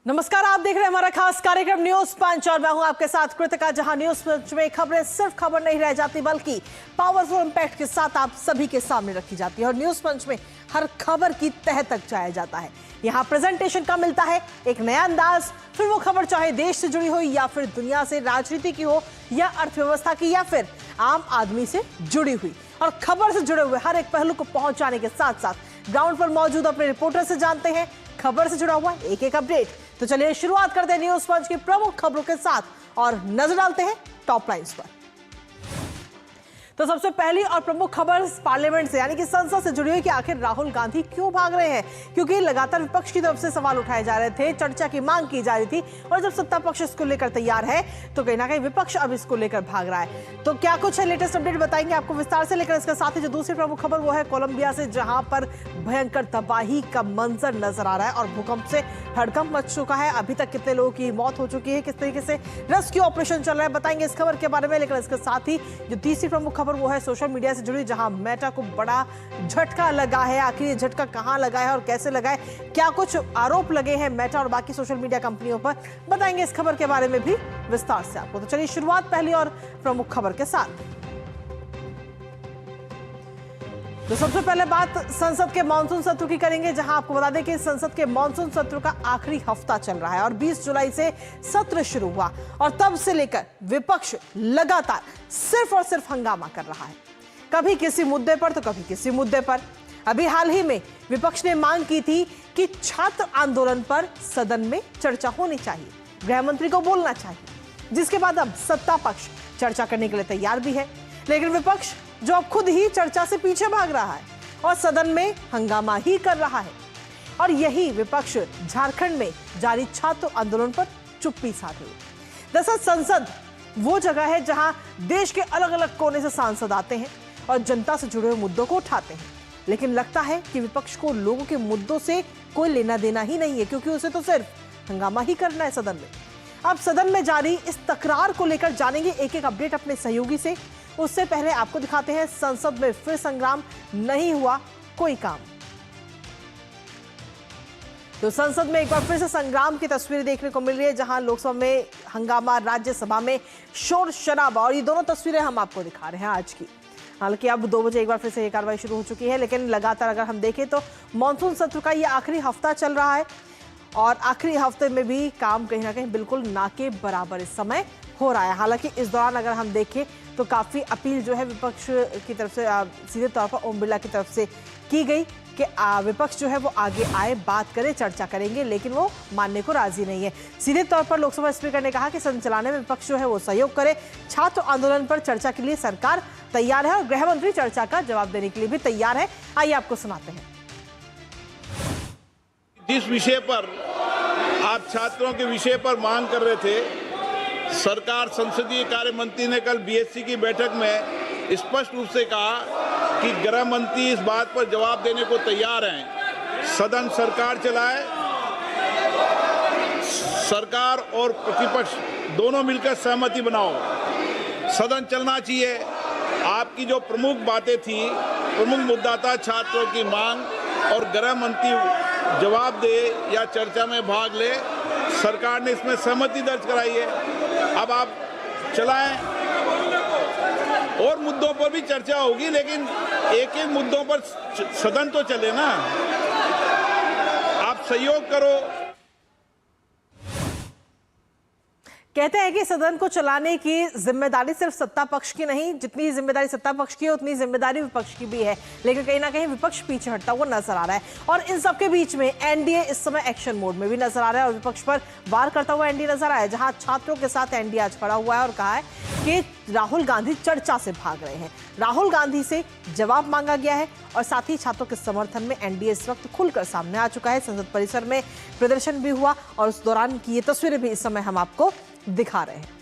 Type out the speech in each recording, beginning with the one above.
नमस्कार, आप देख रहे हैं हमारा खास कार्यक्रम न्यूज पंच और मैं हूं आपके साथ कृतिका। जहां न्यूज पंच में खबरें सिर्फ खबर नहीं रह जाती बल्कि पावरफुल इंपैक्ट के साथ आप सभी के सामने रखी जाती है और न्यूज पंच में हर खबर की तह तक जाया जाता है। यहां प्रेजेंटेशन का मिलता है एक नया अंदाज, फिर वो खबर चाहे देश से जुड़ी हो या फिर दुनिया से, राजनीति की हो या अर्थव्यवस्था की या फिर आम आदमी से जुड़ी हुई, और खबर से जुड़े हुए हर एक पहलू को पहुंचाने के साथ साथ ग्राउंड पर मौजूद अपने रिपोर्टर से जानते हैं खबर से जुड़ा हुआ एक एक अपडेट। तो चलिए शुरुआत करते हैं न्यूज पंच की प्रमुख खबरों के साथ और नजर डालते हैं टॉप लाइंस पर। तो सबसे पहली और प्रमुख खबर पार्लियामेंट से यानी कि संसद से जुड़ी हुई कि आखिर राहुल गांधी क्यों भाग रहे हैं, क्योंकि लगातार विपक्ष की तरफ से सवाल उठाए जा रहे थे, चर्चा की मांग की जा रही थी और जब सत्ता पक्ष इसको लेकर तैयार है तो कहीं ना कहीं विपक्ष अब इसको लेकर भाग रहा है। तो क्या कुछ है लेटेस्ट अपडेट बताएंगे आपको विस्तार से, लेकर इसके साथ ही जो दूसरी प्रमुख खबर वो है कोलंबिया से, जहां पर भयंकर तबाही का मंजर नजर आ रहा है और भूकंप से हड़कंप मच चुका है। अभी तक कितने लोगों की मौत हो चुकी है, किस तरीके से रेस्क्यू ऑपरेशन चल रहा है, बताएंगे इस खबर के बारे में। लेकिन इसके साथ ही जो तीसरी प्रमुख खबर वो है सोशल मीडिया से जुड़ी, जहां मेटा को बड़ा झटका लगा है। आखिर ये झटका कहां लगा है और कैसे लगा है, क्या कुछ आरोप लगे हैं मेटा और बाकी सोशल मीडिया कंपनियों पर, बताएंगे इस खबर के बारे में भी विस्तार से आपको। तो चलिए शुरुआत पहली और प्रमुख खबर के साथ। तो सबसे पहले बात संसद के मानसून सत्र की करेंगे, जहां आपको बता दें कि संसद के मानसून सत्र का आखिरी हफ्ता चल रहा है और 20 जुलाई से सत्र शुरू हुआ और तब से लेकर विपक्ष लगातार सिर्फ और सिर्फ हंगामा कर रहा है, कभी किसी मुद्दे पर तो कभी किसी मुद्दे पर। अभी हाल ही में विपक्ष ने मांग की थी कि छात्र आंदोलन पर सदन में चर्चा होनी चाहिए, गृह मंत्री को बोलना चाहिए, जिसके बाद अब सत्ता पक्ष चर्चा करने के लिए तैयार भी है। लेकिन विपक्ष जो अब खुद ही चर्चा से पीछे भाग रहा है और सदन में हंगामा ही कर रहा है, और यही विपक्ष झारखंड में जारी छात्र आंदोलन पर चुप्पी साधे हुए। दरअसल संसद वो जगह है जहां देश के अलग अलग कोने से सांसद आते हैं और जनता से जुड़े हुए मुद्दों को उठाते हैं, लेकिन लगता है कि विपक्ष को लोगों के मुद्दों से कोई लेना देना ही नहीं है, क्योंकि उसे तो सिर्फ हंगामा ही करना है सदन में। अब सदन में जारी इस तकरार को लेकर जानेंगे एक एक अपडेट अपने सहयोगी से। उससे पहले आपको दिखाते हैं संसद में फिर संग्राम, नहीं हुआ कोई काम। तो संसद में एक बार फिर से संग्राम की तस्वीरें देखने को मिल रही है, जहां लोकसभा में हंगामा, राज्यसभा में शोर शराबा, और ये दोनों तस्वीरें हम आपको दिखा रहे हैं आज की। हालांकि अब 2 बजे एक बार फिर से ये कार्रवाई शुरू हो चुकी है, लेकिन लगातार अगर हम देखें तो मानसून सत्र का ये आखिरी हफ्ता चल रहा है और आखिरी हफ्ते में भी काम कहीं ना कहीं बिल्कुल ना के बराबर इस समय हो रहा है। हालांकि इस दौरान अगर हम देखें तो काफ़ी अपील जो है विपक्ष की तरफ से सीधे तौर पर ओम बिरला की तरफ से की गई कि विपक्ष जो है वो आगे आए, बात करे, चर्चा करेंगे, लेकिन वो मानने को राजी नहीं है। सीधे तौर पर लोकसभा स्पीकर ने कहा कि सदन चलाने में विपक्ष जो है वो सहयोग करे, छात्र आंदोलन पर चर्चा के लिए सरकार तैयार है और गृह मंत्री चर्चा का जवाब देने के लिए भी तैयार है। आइए आपको सुनाते हैं। जिस विषय पर आप छात्रों के विषय पर मांग कर रहे थे, सरकार संसदीय कार्य मंत्री ने कल बीएससी की बैठक में स्पष्ट रूप से कहा कि गृह मंत्री इस बात पर जवाब देने को तैयार हैं। सदन सरकार चलाए, सरकार और प्रतिपक्ष दोनों मिलकर सहमति बनाओ, सदन चलना चाहिए। आपकी जो प्रमुख बातें थी, प्रमुख मुद्दा था छात्रों की मांग, और गृह मंत्री जवाब दे या चर्चा में भाग ले, सरकार ने इसमें सहमति दर्ज कराई है। अब आप चलाएं, और मुद्दों पर भी चर्चा होगी, लेकिन एक एक मुद्दों पर सदन तो चले ना। आप सहयोग करो। कहते हैं कि सदन को चलाने की जिम्मेदारी सिर्फ सत्ता पक्ष की नहीं, जितनी जिम्मेदारी सत्ता पक्ष की है उतनी जिम्मेदारी विपक्ष की भी है, लेकिन कहीं ना कहीं विपक्ष पीछे हटता हुआ नजर आ रहा है। और इन सबके बीच में एनडीए इस समय एक्शन मोड में भी नजर आ रहा है और विपक्ष पर वार करता हुआ एनडीए नजर आया, जहां छात्रों के साथ एनडीए आज खड़ा हुआ है और कहा है कि राहुल गांधी चर्चा से भाग रहे हैं। राहुल गांधी से जवाब मांगा गया है और साथ ही छात्रों के समर्थन में एनडीए इस वक्त खुलकर सामने आ चुका है। संसद परिसर में प्रदर्शन भी हुआ और उस दौरान की ये तस्वीरें भी इस समय हम आपको दिखा रहे हैं।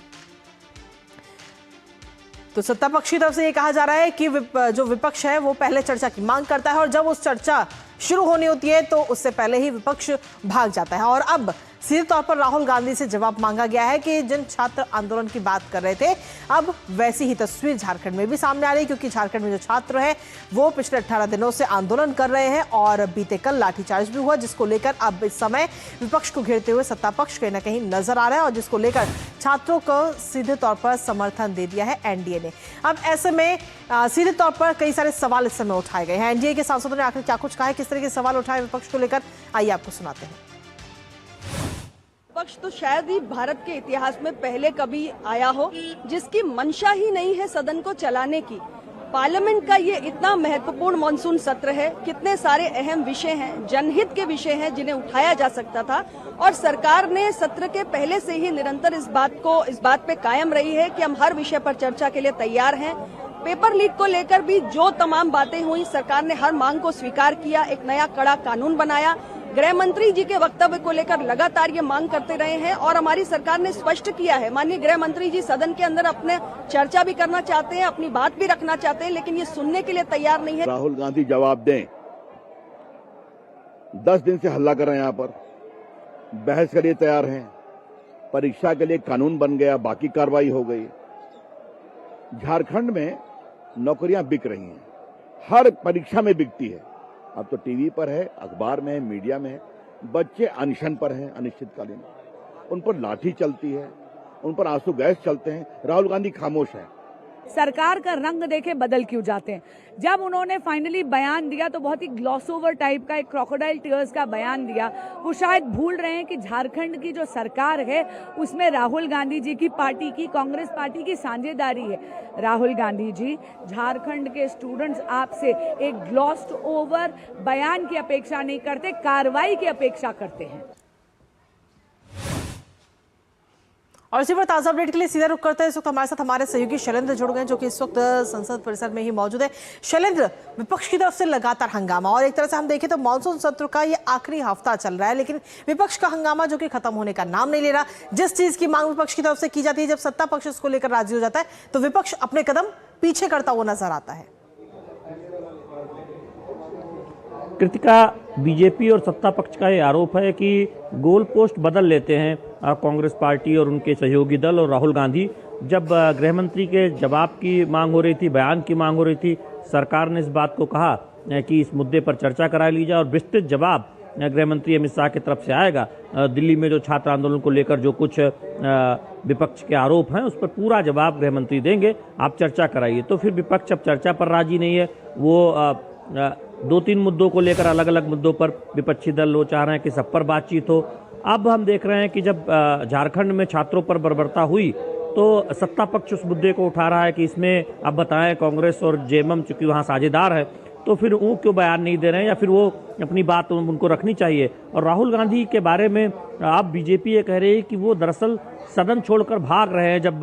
तो सत्ता पक्ष की तरफ से ये कहा जा रहा है कि जो विपक्ष है वो पहले चर्चा की मांग करता है और जब उस चर्चा शुरू होनी होती है तो उससे पहले ही विपक्ष भाग जाता है। और अब सीधे तौर पर राहुल गांधी से जवाब मांगा गया है कि जिन छात्र आंदोलन की बात कर रहे थे, अब वैसी ही तस्वीर झारखंड में भी सामने आ रही है, क्योंकि झारखंड में जो छात्र हैं वो पिछले 18 दिनों से आंदोलन कर रहे हैं और बीते कल लाठीचार्ज भी हुआ, जिसको लेकर अब इस समय विपक्ष को घेरते हुए सत्ता पक्ष कहीं ना कहीं नजर आ रहा है और जिसको लेकर छात्रों को सीधे तौर पर समर्थन दे दिया है एनडीए ने। अब ऐसे में सीधे तौर पर कई सारे सवाल इस समय उठाए गए हैं। एनडीए के सांसदों ने आखिर क्या कुछ कहा है, किस तरह के सवाल उठाए विपक्ष को लेकर, आइए आपको सुनाते हैं। विपक्ष तो शायद ही भारत के इतिहास में पहले कभी आया हो जिसकी मंशा ही नहीं है सदन को चलाने की। पार्लियामेंट का ये इतना महत्वपूर्ण मानसून सत्र है, कितने सारे अहम विषय हैं, जनहित के विषय हैं जिन्हें उठाया जा सकता था और सरकार ने सत्र के पहले से ही निरंतर इस बात पे कायम रही है कि हम हर विषय पर चर्चा के लिए तैयार हैं। पेपर लीक को लेकर भी जो तमाम बातें हुई, सरकार ने हर मांग को स्वीकार किया, एक नया कड़ा कानून बनाया। गृह मंत्री जी के वक्तव्य को लेकर लगातार ये मांग करते रहे हैं और हमारी सरकार ने स्पष्ट किया है। माननीय गृह मंत्री जी सदन के अंदर अपने चर्चा भी करना चाहते हैं, अपनी बात भी रखना चाहते हैं, लेकिन ये सुनने के लिए तैयार नहीं है। राहुल गांधी जवाब दें। 10 दिन से हल्ला कर रहे हैं, यहाँ पर बहस के लिए तैयार हैं, परीक्षा के लिए कानून बन गया, बाकी कार्रवाई हो गई। झारखंड में नौकरियां बिक रही हैं, हर परीक्षा में बिकती है। अब तो टीवी पर है, अखबार में है, मीडिया में है। बच्चे अनशन पर हैं, अनिश्चितकालीन, उन पर लाठी चलती है, उन पर आंसू गैस चलते हैं। राहुल गांधी खामोश है। सरकार का रंग देखे बदल क्यों जाते हैं। जब उन्होंने फाइनली बयान दिया तो बहुत ही ग्लॉस ओवर टाइप का, एक क्रोकोडाइल टीयर्स का बयान दिया। वो शायद भूल रहे हैं कि झारखंड की जो सरकार है उसमें राहुल गांधी जी की पार्टी की, कांग्रेस पार्टी की साझेदारी है। राहुल गांधी जी, झारखंड के स्टूडेंट्स आपसे एक ग्लॉस्ड ओवर बयान की अपेक्षा नहीं करते, कार्रवाई की अपेक्षा करते हैं। और इसी पर ताजा अपडेट के लिए सीधा रुख करते हैं। इस वक्त हमारे साथ हमारे सहयोगी शैलेंद्र जुड़ गए, जो कि इस वक्त संसद परिसर में ही मौजूद है। शैलेंद्र, विपक्ष की तरफ से लगातार हंगामा और एक तरह से हम देखें तो मानसून सत्र का ये आखिरी हफ्ता चल रहा है, लेकिन विपक्ष का हंगामा जो कि खत्म होने का नाम नहीं ले रहा। जिस चीज की मांग विपक्ष की तरफ से की जाती है, जब सत्ता पक्ष इसको लेकर राजी हो जाता है तो विपक्ष अपने कदम पीछे करता हुआ नजर आता है। कृतिका, बीजेपी और सत्ता पक्ष का ये आरोप है कि गोल पोस्ट बदल लेते हैं कांग्रेस पार्टी और उनके सहयोगी दल और राहुल गांधी। जब गृह मंत्री के जवाब की मांग हो रही थी, बयान की मांग हो रही थी, सरकार ने इस बात को कहा कि इस मुद्दे पर चर्चा करा ली जाए और विस्तृत जवाब गृह मंत्री अमित शाह की तरफ से आएगा। दिल्ली में जो छात्र आंदोलन को लेकर जो कुछ विपक्ष के आरोप हैं उस पर पूरा जवाब गृह मंत्री देंगे, आप चर्चा कराइए। तो फिर विपक्ष अब चर्चा पर राजी नहीं है। वो 2-3 मुद्दों को लेकर, अलग अलग मुद्दों पर विपक्षी दल वो चाह रहे हैं कि सब पर बातचीत हो। अब हम देख रहे हैं कि जब झारखंड में छात्रों पर बर्बरता हुई तो सत्ता पक्ष उस मुद्दे को उठा रहा है कि इसमें अब बताएं कांग्रेस और जेएमएम चूंकि वहाँ साझेदार है तो फिर वो क्यों बयान नहीं दे रहे हैं, या फिर वो अपनी बात उनको रखनी चाहिए। और राहुल गांधी के बारे में अब बीजेपी ये कह रही है कि वो दरअसल सदन छोड़कर भाग रहे हैं, जब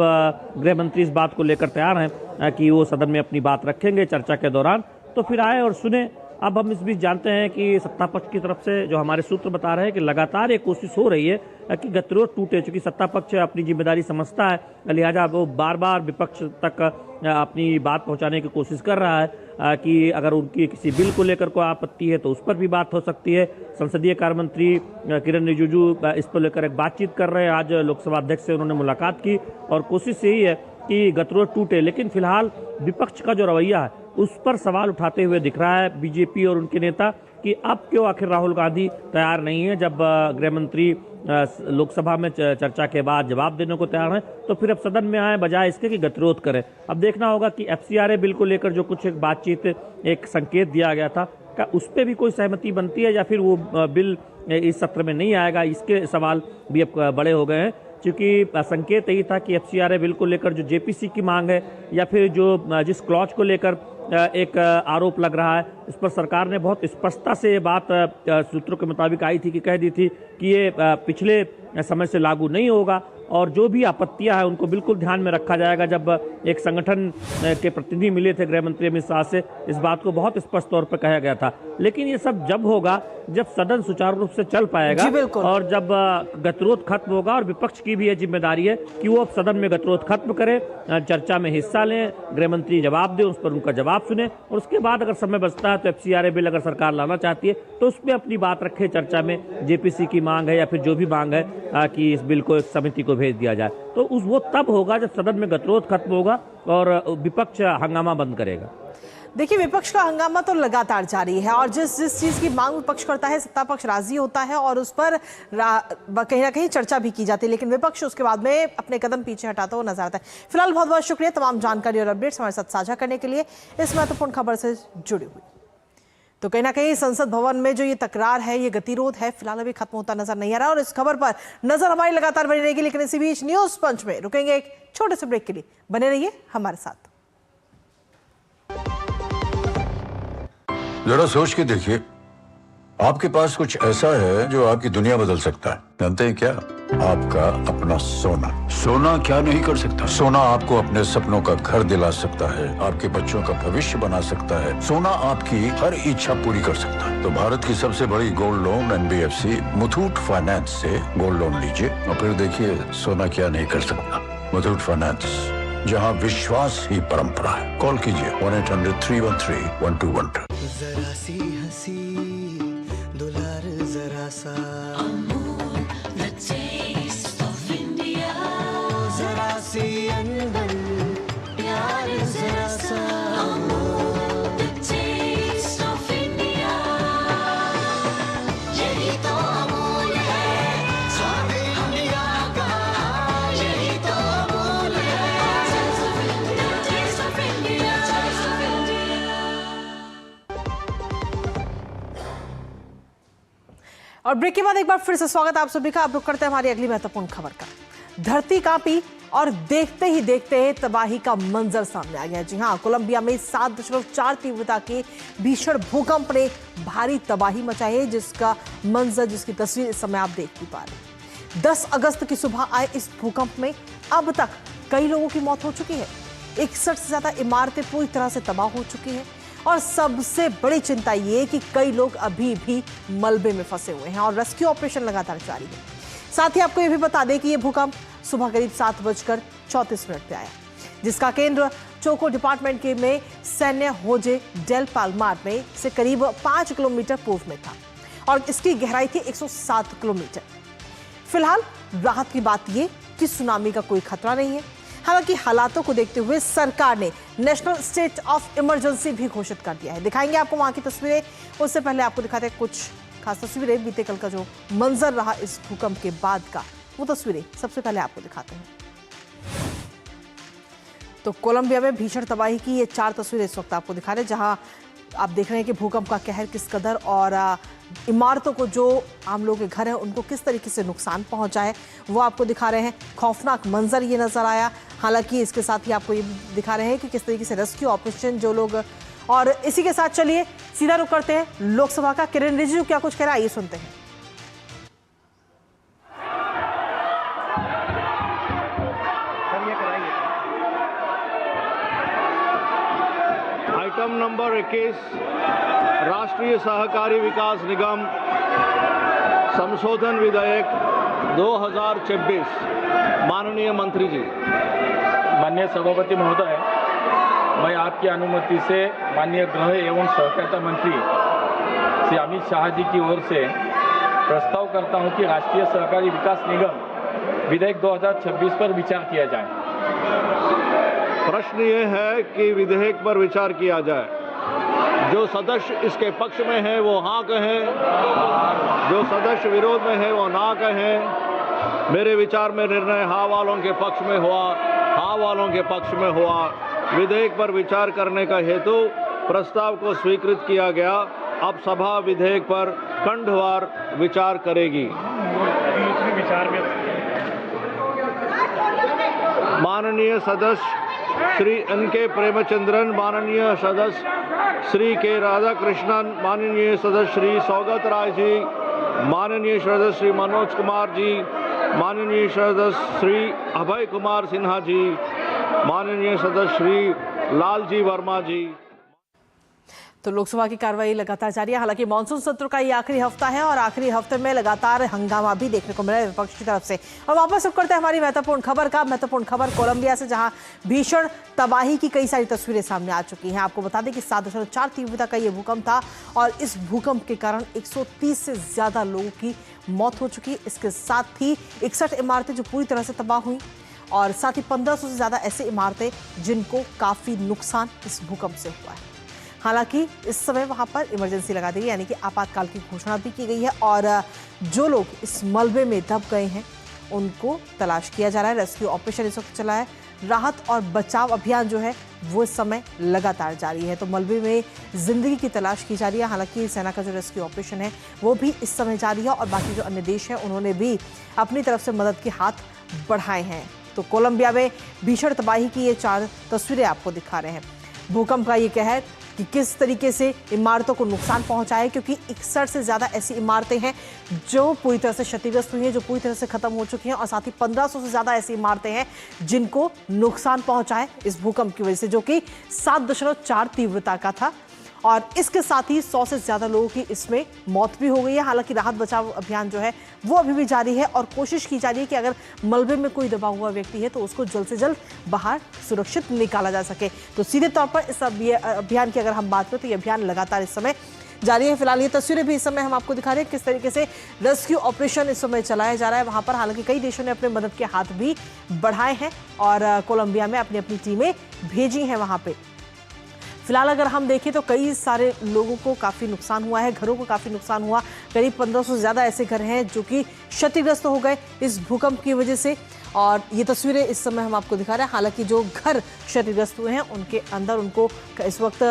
गृह मंत्री इस बात को लेकर तैयार हैं कि वो सदन में अपनी बात रखेंगे चर्चा के दौरान, तो फिर आए और सुने। अब हम इस बीच जानते हैं कि सत्ता पक्ष की तरफ से जो हमारे सूत्र बता रहे हैं कि लगातार एक कोशिश हो रही है कि गतिरोध टूटे, चूंकि सत्ता पक्ष अपनी जिम्मेदारी समझता है, लिहाजा वो बार बार विपक्ष तक अपनी बात पहुंचाने की कोशिश कर रहा है कि अगर उनकी किसी बिल को लेकर कोई आपत्ति है तो उस पर भी बात हो सकती है। संसदीय कार्य मंत्री किरण रिजिजू इस पर लेकर एक बातचीत कर रहे हैं। आज लोकसभा अध्यक्ष से उन्होंने मुलाकात की और कोशिश यही है कि गतिरोध टूटे, लेकिन फिलहाल विपक्ष का जो रवैया है उस पर सवाल उठाते हुए दिख रहा है बीजेपी और उनके नेता कि अब क्यों आखिर राहुल गांधी तैयार नहीं है। जब गृह मंत्री लोकसभा में चर्चा के बाद जवाब देने को तैयार हैं तो फिर अब सदन में आए बजाय इसके कि गतिरोध करें। अब देखना होगा कि एफसीआरए बिल को लेकर जो कुछ एक बातचीत, एक संकेत दिया गया था, क्या उस पर भी कोई सहमति बनती है या फिर वो बिल इस सत्र में नहीं आएगा। इसके सवाल भी अब बड़े हो गए हैं, क्योंकि संकेत यही था कि एफसीआरए बिल को लेकर जो जेपीसी की मांग है या फिर जो जिस क्लॉज को लेकर एक आरोप लग रहा है, इस पर सरकार ने बहुत स्पष्टता से ये बात सूत्रों के मुताबिक आई थी कि कह दी थी कि ये पिछले समय से लागू नहीं होगा और जो भी आपत्तियां हैं उनको बिल्कुल ध्यान में रखा जाएगा। जब एक संगठन के प्रतिनिधि मिले थे गृह मंत्री अमित शाह से, इस बात को बहुत स्पष्ट तौर पर कहा गया था। लेकिन ये सब जब होगा जब सदन सुचारू रूप से चल पाएगा और जब गतिरोध खत्म होगा, और विपक्ष की भी ये जिम्मेदारी है कि वो अब सदन में गतिरोध खत्म करे, चर्चा में हिस्सा लें, गृह मंत्री जवाब दे, उस पर उनका जवाब सुने, और उसके बाद अगर समय बचता है तो FCRA बिल अगर सरकार लाना चाहती है तो उसमें अपनी बात रखे चर्चा में। JPC की मांग है या फिर जो भी मांग है कि इस बिल को एक समिति को भेज दिया जाए, तो वो तब होगा जब सदन में गतिरोध खत्म होगा और विपक्ष हंगामा बंद करेगा। देखिए, विपक्ष का हंगामा तो लगातार जारी है और जिस चीज की मांग विपक्ष करता है सत्ता पक्ष राजी होता है और उस पर कहीं ना कहीं चर्चा भी की जाती है, लेकिन विपक्ष उसके बाद में अपने कदम पीछे हटाता हुआ नजर आता है। फिलहाल बहुत बहुत शुक्रिया तमाम जानकारी और अपडेट्स हमारे साथ साझा करने के लिए, इस महत्वपूर्ण खबर से जुड़ी हुई। तो कहीं ना कहीं संसद भवन में जो ये तकरार है, ये गतिरोध है, फिलहाल अभी खत्म होता नजर नहीं आ रहा और इस खबर पर नजर हमारी लगातार बनी रहेगी। लेकिन इसी बीच न्यूज पंच में रुकेंगे एक छोटे से ब्रेक के लिए, बने रहिए हमारे साथ। जरा सोच के देखिए, आपके पास कुछ ऐसा है जो आपकी दुनिया बदल सकता है। जानते हैं क्या? आपका अपना सोना। सोना क्या नहीं कर सकता? सोना आपको अपने सपनों का घर दिला सकता है, आपके बच्चों का भविष्य बना सकता है, सोना आपकी हर इच्छा पूरी कर सकता है। तो भारत की सबसे बड़ी gold loan NBFC Muthoot finance से गोल्ड लोन लीजिए और फिर देखिए सोना क्या नहीं कर सकता। मुथूट फाइनेंस, जहां विश्वास ही परंपरा है। कॉल कीजिए 1-800-313-1212। जरा सी हंसी दुलार जरा सा, जरा सी अंदर प्यार जरा सा, यही तो अमूल है स्वाद इंडिया का, यही तो अमूल और ब्रेक के बाद एक बार फिर से स्वागत आप सभी का। आप रुक करते हैं हमारी अगली महत्वपूर्ण खबर का। धरती कांपी और देखते ही देखते तबाही का मंजर सामने आ गया। जी हां, कोलंबिया में 7.4 तीव्रता के भीषण भूकंप ने भारी तबाही मचाई है, जिसका मंजर, जिसकी तस्वीर इस समय आप देख भी पा रहे हैं। 10 अगस्त की सुबह आए इस भूकंप में अब तक कई लोगों की मौत हो चुकी है। 61 से ज्यादा इमारतें पूरी तरह से तबाह हो चुकी हैं और सबसे बड़ी चिंता ये कि कई लोग अभी भी मलबे में फंसे हुए हैं और रेस्क्यू ऑपरेशन लगातार जारी है। साथ ही आपको ये भी बता दें कि ये भूकंप सुबह करीब 7:34 पे आया, जिसका केंद्र चोको डिपार्टमेंट के में सैन्य होजे डेल पाल्मार में से करीब 5 किलोमीटर पूर्व में था और इसकी गहराई थी 107 किलोमीटर। फिलहाल राहत की बात ये कि सुनामी का कोई खतरा नहीं है। हालांकि हालातों को देखते हुए सरकार ने नेशनल स्टेट ऑफ इमरजेंसी भी घोषित कर दिया है। दिखाएंगे आपको वहां की तस्वीरें, उससे पहले आपको दिखाते हैं कुछ खास तस्वीरें। बीते कल का जो मंजर रहा इस भूकंप के बाद का, वो तस्वीरें सबसे पहले आपको दिखाते हैं। तो कोलंबिया में भीषण तबाही की ये 4 तस्वीरें इस वक्त आपको दिखा रहे हैं, जहां आप देख रहे हैं कि भूकंप का कहर किस कदर और इमारतों को, जो आम लोगों के घर हैं, उनको किस तरीके से नुकसान पहुंचा है, वो आपको दिखा रहे हैं। खौफनाक मंजर ये नजर आया। हालांकि इसके साथ ही आपको ये दिखा रहे हैं कि किस तरीके से रेस्क्यू ऑपरेशन जो लोग, और इसी के साथ चलिए सीधा रुख करते हैं लोकसभा का। किरण रिजिजू क्या कुछ कह रहा है, ये सुनते हैं। आइटम नंबर 21, राष्ट्रीय सहकारी विकास निगम संशोधन विधेयक 2026। माननीय मंत्री जी। माननीय सभापति महोदय, मैं आपकी अनुमति से माननीय गृह एवं सहकारिता मंत्री श्री अमित शाह जी की ओर से प्रस्ताव करता हूं कि राष्ट्रीय सहकारी विकास निगम विधेयक 2026 पर विचार किया जाए। प्रश्न ये है कि विधेयक पर विचार किया जाए। जो सदस्य इसके पक्ष में है वो हाँ कहें, जो सदस्य विरोध में है वो ना कहें। मेरे विचार में निर्णय हाँ वालों के पक्ष में हुआ, हाँ वालों के पक्ष में हुआ। विधेयक पर विचार करने का हेतु प्रस्ताव को स्वीकृत किया गया। अब सभा विधेयक पर खंडवार विचार करेगी। माननीय सदस्य श्री N.K. प्रेमचंद्रन, माननीय सदस्य श्री K. राधाकृष्णन, माननीय सदस्य श्री सौगत राय जी, माननीय सदस्य श्री मनोज कुमार जी, माननीय सदस्य श्री अभय कुमार सिन्हा जी, माननीय सदस्य श्री लालजी वर्मा जी। तो लोकसभा की कार्रवाई लगातार जारी है। हालांकि मानसून सत्र का ये आखिरी हफ्ता है और आखिरी हफ्ते में लगातार हंगामा भी देखने को मिला है विपक्ष की तरफ से। और वापस अब करते हैं हमारी महत्वपूर्ण खबर कोलंबिया से, जहां भीषण तबाही की कई सारी तस्वीरें सामने आ चुकी हैं। आपको बता दें कि 7.4 तीव्रता का ये भूकंप था और इस भूकंप के कारण 130 से ज्यादा लोगों की मौत हो चुकी है। इसके साथ ही 61 इमारतें जो पूरी तरह से तबाह हुई और साथ ही 1500 से ज्यादा ऐसी इमारतें जिनको काफी नुकसान इस भूकंप से हुआ है। हालांकि इस समय वहां पर इमरजेंसी लगा दी गई, यानी कि आपातकाल की घोषणा भी की गई है और जो लोग इस मलबे में दब गए हैं उनको तलाश किया जा रहा है। रेस्क्यू ऑपरेशन इस वक्त चला है। राहत और बचाव अभियान जो है वो इस समय लगातार जारी है। तो मलबे में जिंदगी की तलाश की जा रही है। हालांकि सेना का जो रेस्क्यू ऑपरेशन है वो भी इस समय जारी है और बाकी जो अन्य देश हैं उन्होंने भी अपनी तरफ से मदद के हाथ बढ़ाए हैं। तो कोलंबिया में भीषण तबाही की ये 4 तस्वीरें आपको दिखा रहे हैं। भूकंप का ये कहर कि किस तरीके से इमारतों को नुकसान पहुंचा है, क्योंकि 61 से ज़्यादा ऐसी इमारतें हैं जो पूरी तरह से क्षतिग्रस्त हुई हैं, जो पूरी तरह से खत्म हो चुकी हैं और साथ ही 1500 से ज़्यादा ऐसी इमारतें हैं जिनको नुकसान पहुंचा है इस भूकंप की वजह से, जो कि 7.4 तीव्रता का था। और इसके साथ ही 100 से ज़्यादा लोगों की इसमें मौत भी हो गई है। हालांकि राहत बचाव अभियान जो है वो अभी भी जारी है और कोशिश की जा रही है कि अगर मलबे में कोई दबा हुआ व्यक्ति है तो उसको जल्द से जल्द बाहर सुरक्षित निकाला जा सके। तो सीधे तौर पर इस अभियान की अगर हम बात करें तो ये अभियान लगातार इस समय जारी है। फिलहाल ये तस्वीरें भी इस समय हम आपको दिखा रहे हैं किस तरीके से रेस्क्यू ऑपरेशन इस समय चलाया जा रहा है वहां पर। हालांकि कई देशों ने अपने मदद के हाथ भी बढ़ाए हैं और कोलंबिया में अपनी अपनी टीमें भेजी हैं वहां पे। फिलहाल अगर हम देखें तो कई सारे लोगों को काफ़ी नुकसान हुआ है, घरों को काफ़ी नुकसान हुआ। करीब 1500 से ज़्यादा ऐसे घर हैं जो कि क्षतिग्रस्त हो गए इस भूकंप की वजह से और ये तस्वीरें इस समय हम आपको दिखा रहे हैं। हालांकि जो घर क्षतिग्रस्त हुए हैं उनके अंदर उनको इस वक्त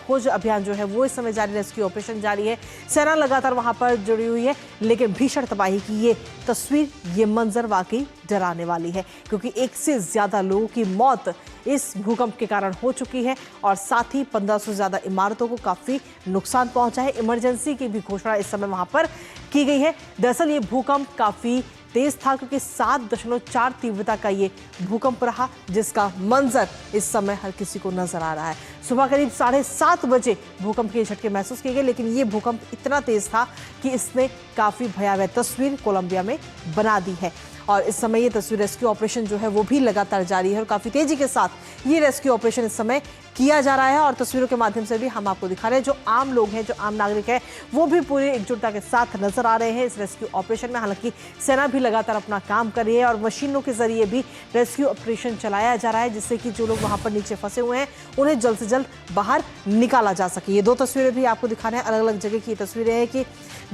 खोज अभियान जो है वो इस समय जारी, रेस्क्यू ऑपरेशन जारी है। सेना लगातार वहां पर जुड़ी हुई है, लेकिन भीषण तबाही की ये तस्वीर, ये मंजर वाकई डराने वाली है, क्योंकि 1 से ज़्यादा लोगों की मौत इस भूकंप के कारण हो चुकी है और साथ ही 1500 से ज़्यादा इमारतों को काफ़ी नुकसान पहुंचा है। इमरजेंसी की भी घोषणा इस समय वहां पर की गई है। दरअसल ये भूकंप काफ़ी तेज था क्योंकि 7.4 तीव्रता का ये भूकंप रहा, जिसका मंजर इस समय हर किसी को नजर आ रहा है। सुबह करीब 7:30 बजे भूकंप के झटके महसूस किए गए, लेकिन ये भूकंप इतना तेज था कि इसने काफ़ी भयावह तस्वीर कोलंबिया में बना दी है। और इस समय ये तस्वीर, रेस्क्यू ऑपरेशन जो है वो भी लगातार जारी है और काफ़ी तेजी के साथ ये रेस्क्यू ऑपरेशन इस समय किया जा रहा है। और तस्वीरों के माध्यम से भी हम आपको दिखा रहे हैं जो आम लोग हैं, जो आम नागरिक हैं, वो भी पूरी एकजुटता के साथ नजर आ रहे हैं इस रेस्क्यू ऑपरेशन में। हालांकि सेना भी लगातार अपना काम कर रही है और मशीनों के जरिए भी रेस्क्यू ऑपरेशन चलाया जा रहा है, जिससे कि जो लोग वहां पर नीचे फंसे हुए हैं उन्हें जल्द से जल्द बाहर निकाला जा सके। ये 2 तस्वीरें भी आपको दिखा रहे हैं, अलग अलग जगह की तस्वीरें हैं कि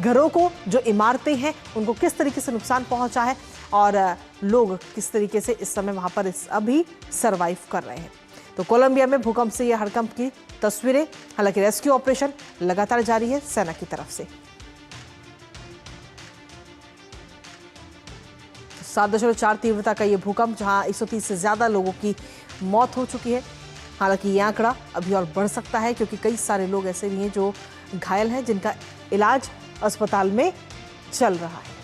घरों को, जो इमारतें हैं, उनको किस तरीके से नुकसान पहुंचा है और लोग किस तरीके से इस समय वहां पर अभी सरवाइव कर रहे हैं। तो कोलंबिया में भूकंप से ये हड़कंप की तस्वीरें। हालांकि रेस्क्यू ऑपरेशन लगातार जारी है सेना की तरफ से। 7.4 तीव्रता का ये भूकंप, जहां 130 से ज्यादा लोगों की मौत हो चुकी है। हालांकि ये आंकड़ा अभी और बढ़ सकता है क्योंकि कई सारे लोग ऐसे भी हैं जो घायल हैं, जिनका इलाज अस्पताल में चल रहा है।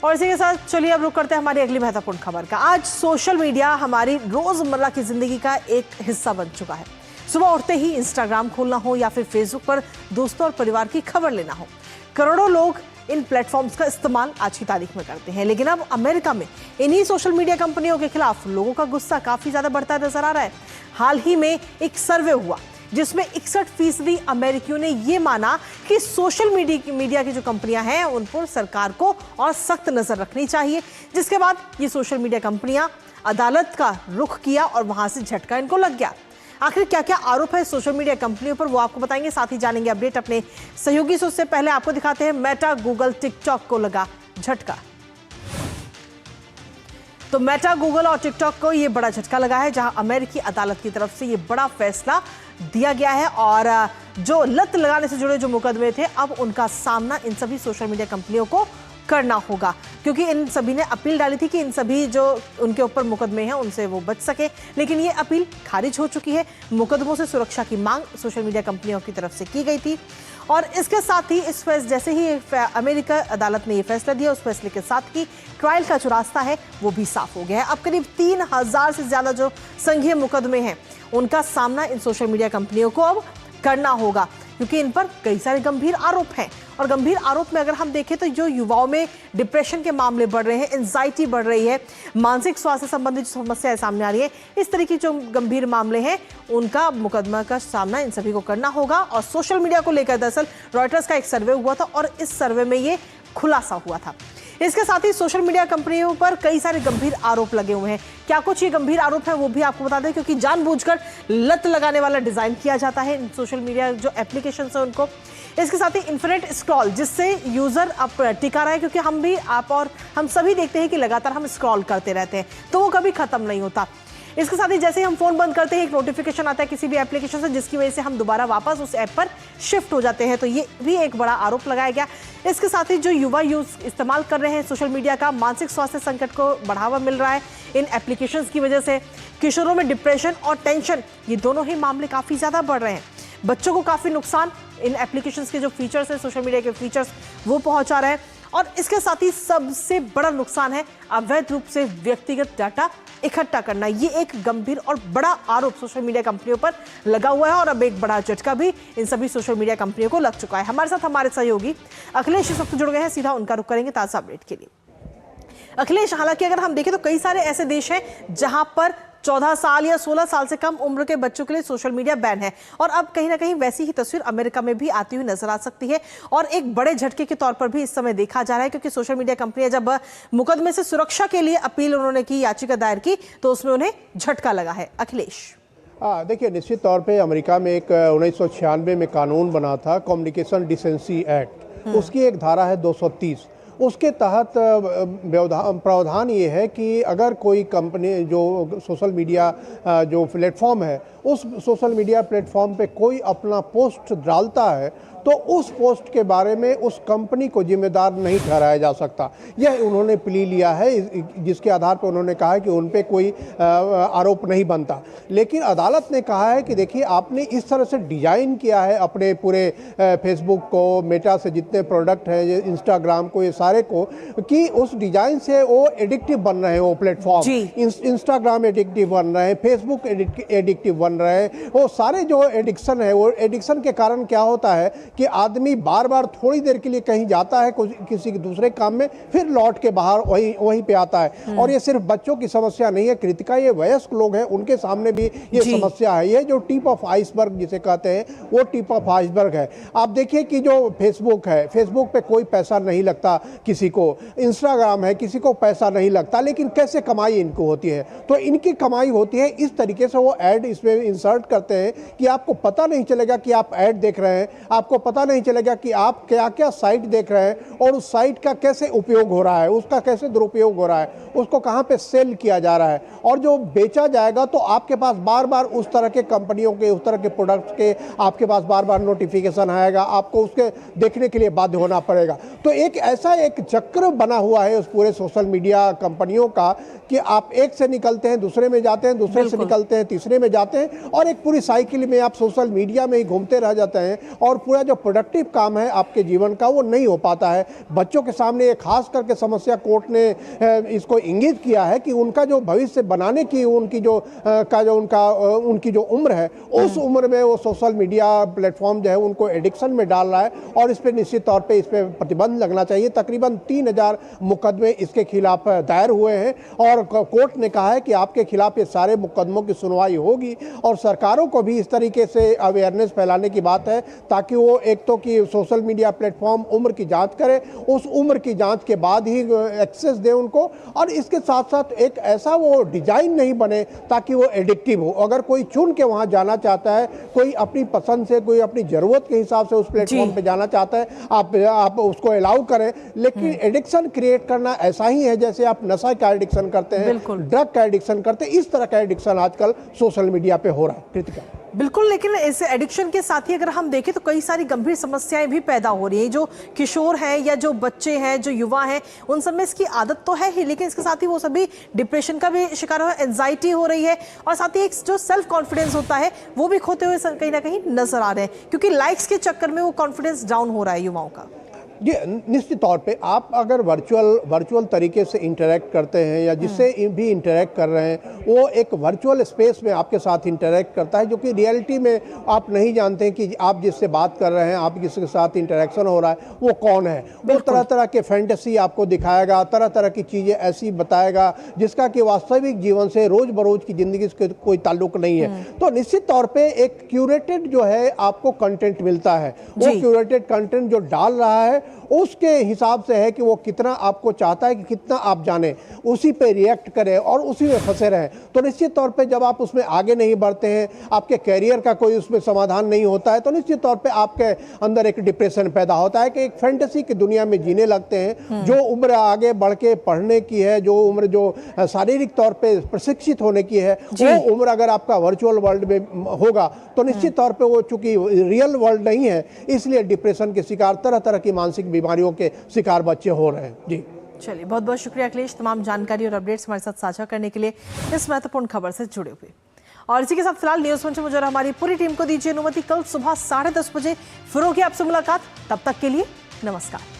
और इसी के साथ चलिए अब रुक करते हैं हमारी अगली महत्वपूर्ण खबर का। आज सोशल मीडिया हमारी रोजमर्रा की जिंदगी का एक हिस्सा बन चुका है। सुबह उठते ही इंस्टाग्राम खोलना हो या फिर फेसबुक पर दोस्तों और परिवार की खबर लेना हो, करोड़ों लोग इन प्लेटफॉर्म्स का इस्तेमाल आज की तारीख में करते हैं। लेकिन अब अमेरिका में इन्हीं सोशल मीडिया कंपनियों के खिलाफ लोगों का गुस्सा काफी ज्यादा बढ़ता नजर आ रहा है। हाल ही में एक सर्वे हुआ जिसमें 61% अमेरिकियों ने यह माना कि सोशल मीडिया की जो कंपनियां हैं उन पर सरकार को और सख्त नजर रखनी चाहिए, जिसके बाद ये सोशल मीडिया कंपनियां अदालत का रुख किया और वहां से झटका इनको लग गया। आखिर क्या क्या आरोप है सोशल मीडिया कंपनियों पर, वो आपको बताएंगे, साथ ही जानेंगे अपडेट अपने सहयोगी से। उससे पहले आपको दिखाते हैं मेटा, गूगल, टिकटॉक को लगा झटका। तो मेटा, गूगल और टिकटॉक को ये बड़ा झटका लगा है, जहां अमेरिकी अदालत की तरफ से ये बड़ा फैसला दिया गया है और जो लत लगाने से जुड़े जो मुकदमे थे, अब उनका सामना इन सभी सोशल मीडिया कंपनियों को करना होगा, क्योंकि इन सभी ने अपील डाली थी कि इन सभी जो उनके ऊपर मुकदमे हैं उनसे वो बच सके, लेकिन ये अपील खारिज हो चुकी है। मुकदमों से सुरक्षा की मांग सोशल मीडिया कंपनियों की तरफ से की गई थी और इसके साथ ही इस फैसले जैसे ही अमेरिका अदालत ने ये फैसला दिया, उस फैसले के साथ ही ट्रायल का जो रास्ता है वो भी साफ हो गया है। अब करीब 3000 से ज्यादा जो संघीय मुकदमे हैं उनका सामना इन सोशल मीडिया कंपनियों को अब करना होगा, क्योंकि इन पर कई सारे गंभीर आरोप हैं। और गंभीर आरोप में अगर हम देखें तो जो युवाओं में डिप्रेशन के मामले बढ़ रहे हैं, एंजाइटी बढ़ रही है, मानसिक स्वास्थ्य संबंधित समस्याएं सामने आ रही है, इस तरह की जो गंभीर मामले हैं उनका मुकदमा का सामना इन सभी को करना होगा। और सोशल मीडिया को लेकर दरअसल रॉयटर्स का एक सर्वे हुआ था और इस सर्वे में ये खुलासा हुआ था। इसके साथ ही सोशल मीडिया कंपनियों पर कई सारे गंभीर आरोप लगे हुए हैं। क्या कुछ ये गंभीर आरोप है वो भी आपको बता दें, क्योंकि जानबूझकर लत लगाने वाला डिजाइन किया जाता है इन सोशल मीडिया जो एप्लीकेशन है उनको। इसके साथ ही इन्फिनिट स्क्रॉल, जिससे यूजर अब टिका रहा है, क्योंकि हम भी आप और हम सभी देखते हैं कि लगातार हम स्क्रॉल करते रहते हैं तो वो कभी खत्म नहीं होता। इसके साथ ही जैसे ही हम फोन बंद करते हैं एक नोटिफिकेशन आता है किसी भी एप्लीकेशन से, जिसकी वजह से हम दोबारा वापस उस ऐप पर शिफ्ट हो जाते हैं, तो ये भी एक बड़ा आरोप लगाया गया। इसके साथ ही जो युवा इस्तेमाल कर रहे हैं सोशल मीडिया का, मानसिक स्वास्थ्य संकट को बढ़ावा मिल रहा है इन एप्लीकेशंस की वजह से। किशोरों में डिप्रेशन और टेंशन, ये दोनों ही मामले काफ़ी ज़्यादा बढ़ रहे हैं। बच्चों को काफ़ी नुकसान इन एप्लीकेशंस के जो फीचर्स हैं, सोशल मीडिया के फीचर्स, वो पहुंचा रहे हैं। और इसके साथ ही सबसे बड़ा नुकसान है अवैध रूप से व्यक्तिगत डाटा इकट्ठा करना। ये एक गंभीर और बड़ा आरोप सोशल मीडिया कंपनियों पर लगा हुआ है और अब एक बड़ा झटका भी इन सभी सोशल मीडिया कंपनियों को लग चुका है। हमारे साथ हमारे सहयोगी अखिलेश इस वक्त जुड़ गए हैं, सीधा उनका रुख करेंगे ताजा अपडेट के लिए। अखिलेश, हालांकि अगर हम देखें तो कई सारे ऐसे देश हैं जहां पर 14 साल या 16 साल से कम उम्र के बच्चों के लिए सोशल मीडिया बैन है, और अब कहीं ना कहीं वैसी ही तस्वीर अमेरिका में भी आती हुई नजर आ सकती है। और एक बड़े झटके के तौर पर भी इस समय देखा जा रहा है, क्योंकि सोशल मीडिया कंपनियां जब मुकदमे से सुरक्षा के लिए अपील उन्होंने की, याचिका दायर की, तो उसमें उन्हें झटका लगा है। अखिलेश, देखिए, निश्चित तौर पे अमेरिका में एक 1996 में कानून बना था, कम्युनिकेशन डिसेंसी एक्ट, उसकी एक धारा है 230। उसके तहत प्रावधान ये है कि अगर कोई कंपनी जो सोशल मीडिया जो प्लेटफॉर्म है, उस सोशल मीडिया प्लेटफॉर्म पे कोई अपना पोस्ट डालता है तो उस पोस्ट के बारे में उस कंपनी को जिम्मेदार नहीं ठहराया जा सकता। यह उन्होंने प्ली लिया है, जिसके आधार पर उन्होंने कहा है कि उन पे कोई आरोप नहीं बनता। लेकिन अदालत ने कहा है कि देखिए, आपने इस तरह से डिजाइन किया है अपने पूरे फेसबुक को, मेटा से जितने प्रोडक्ट हैं, इंस्टाग्राम को, ये सारे को, कि उस डिजाइन से वो एडिक्टिव बन रहे हैं। वो प्लेटफॉर्म, इंस्टाग्राम एडिक्टिव बन रहे हैं, फेसबुक एडिक्टिव बन रहे हैं। वो सारे जो एडिक्शन है, वो एडिक्शन के कारण क्या होता है कि आदमी बार बार थोड़ी देर के लिए कहीं जाता है किसी दूसरे काम में, फिर लौट के बाहर वहीं पे आता है। और ये सिर्फ बच्चों की समस्या नहीं है कृतिका, ये वयस्क लोग हैं, उनके सामने भी ये समस्या है। ये जो टिप ऑफ आइसबर्ग जिसे कहते हैं, वो टिप ऑफ आइसबर्ग है। आप देखिए कि जो फेसबुक है, फेसबुक पे कोई पैसा नहीं लगता किसी को, इंस्टाग्राम है, किसी को पैसा नहीं लगता, लेकिन कैसे कमाई इनको होती है? तो इनकी कमाई होती है इस तरीके से, वो ऐड इसमें इंसर्ट करते हैं कि आपको पता नहीं चलेगा कि आप ऐड देख रहे हैं, आपको पता नहीं चलेगा कि आप क्या क्या साइट देख रहे हैं और उस साइट का कैसे उपयोग हो रहा है, उसका कैसे दुरुपयोग हो रहा है, उसको कहां पे सेल किया जा रहा है, और जो बेचा जाएगा तो आपके पास बार बार उस तरह के कंपनियों के, उस तरह के प्रोडक्ट्स के आपके पास बार बार नोटिफिकेशन आएगा, आपको उसके देखने के लिए बाध्य होना पड़ेगा। तो एक ऐसा एक चक्र बना हुआ है उस पूरे सोशल मीडिया कंपनियों का कि आप एक से निकलते हैं, दूसरे में जाते हैं, दूसरे से निकलते हैं, तीसरे में जाते हैं, और एक पूरी साइकिल में आप सोशल मीडिया में ही घूमते रह जाते हैं, और पूरा जो प्रोडक्टिव काम है आपके जीवन का वो नहीं हो पाता है। बच्चों के सामने एक खास करके समस्या कोर्ट ने इसको इंगित किया है कि उनका जो भविष्य बनाने की उनकी जो उम्र है, उस उम्र में वो सोशल मीडिया प्लेटफॉर्म जो है उनको एडिक्शन में डाल रहा है, और इस पर निश्चित तौर पे इस पर प्रतिबंध लगना चाहिए। तकरीबन 3000 मुकदमे इसके खिलाफ दायर हुए हैं, और कोर्ट ने कहा है कि आपके खिलाफ ये सारे मुकदमों की सुनवाई होगी, और सरकारों को भी इस तरीके से अवेयरनेस फैलाने की बात है, ताकि वो एक तो कि सोशल मीडिया प्लेटफॉर्म उम्र की जांच करे, उस उम्र की जांच के बाद ही एक्सेस दे उनको, और इसके साथ साथ एक ऐसा वो डिजाइन नहीं बने ताकि वो एडिक्टिव हो। अगर कोई चुन के वहां जाना चाहता है, कोई अपनी पसंद से, कोई अपनी जरूरत के हिसाब से उस प्लेटफॉर्म पे जाना चाहता है, आप उसको अलाउ करें, लेकिन एडिक्शन क्रिएट करना ऐसा ही है जैसे आप नशा का एडिक्शन करते हैं, ड्रग का एडिक्शन करते हैं, इस तरह का एडिक्शन आजकल सोशल मीडिया पे हो रहा है। कृतिका, बिल्कुल, लेकिन इस एडिक्शन के साथ ही अगर हम देखें तो कई सारी गंभीर समस्याएं भी पैदा हो रही हैं। जो किशोर हैं या जो बच्चे हैं, जो युवा हैं, उन सब में इसकी आदत तो है ही, लेकिन इसके साथ ही वो सभी डिप्रेशन का भी शिकार हो, एंजाइटी हो रही है, और साथ ही एक जो सेल्फ कॉन्फिडेंस होता है वो भी खोते हुए कहीं ना कहीं नजर आ रहे हैं, क्योंकि लाइक्स के चक्कर में वो कॉन्फिडेंस डाउन हो रहा है युवाओं का। जी निश्चित तौर पे आप अगर वर्चुअल तरीके से इंटरेक्ट करते हैं या जिससे भी इंटरेक्ट कर रहे हैं, वो एक वर्चुअल स्पेस में आपके साथ इंटरेक्ट करता है, जो कि रियलिटी में आप नहीं जानते हैं कि आप जिससे बात कर रहे हैं, आप जिसके साथ इंटरेक्शन हो रहा है वो कौन है। वो तरह तरह के फैंटेसी आपको दिखाएगा, तरह तरह की चीज़ें ऐसी बताएगा जिसका कि वास्तविक जीवन से रोज बरोज की ज़िंदगी से कोई ताल्लुक नहीं है। तो निश्चित तौर पर एक क्यूरेटेड जो है आपको कंटेंट मिलता है, वो क्यूरेटेड कंटेंट जो डाल रहा है उसके हिसाब से है कि वो कितना आपको चाहता है कि कितना आप जाने, उसी पे रिएक्ट करें और उसी में फंसे रहें। तो निश्चित तौर पे जब आप उसमें आगे नहीं बढ़ते हैं, आपके कैरियर का कोई उसमें समाधान नहीं होता है, तो निश्चित तौर पे आपके अंदर एक डिप्रेशन पैदा होता है कि एक फैंटेसी की दुनिया में जीने लगते हैं। जो उम्र आगे बढ़ के पढ़ने की है, जो उम्र जो शारीरिक तौर पर प्रशिक्षित होने की है, वो उम्र अगर आपका वर्चुअल वर्ल्ड में होगा तो निश्चित तौर पर वो चूंकि रियल वर्ल्ड नहीं है, इसलिए डिप्रेशन के शिकार, तरह तरह की मानसिक बीमारियों के शिकार बच्चे हो रहे हैं। जी चलिए, बहुत बहुत शुक्रिया अखिलेश, तमाम जानकारी और अपडेट्स हमारे साथ साझा करने के लिए, इस महत्वपूर्ण खबर से जुड़े हुए। और इसी के साथ फिलहाल न्यूज़ मंच में मुझे और हमारी पूरी टीम को दीजिए अनुमति। कल सुबह 10:30 बजे फिर होगी आपसे मुलाकात। तब तक के लिए नमस्कार।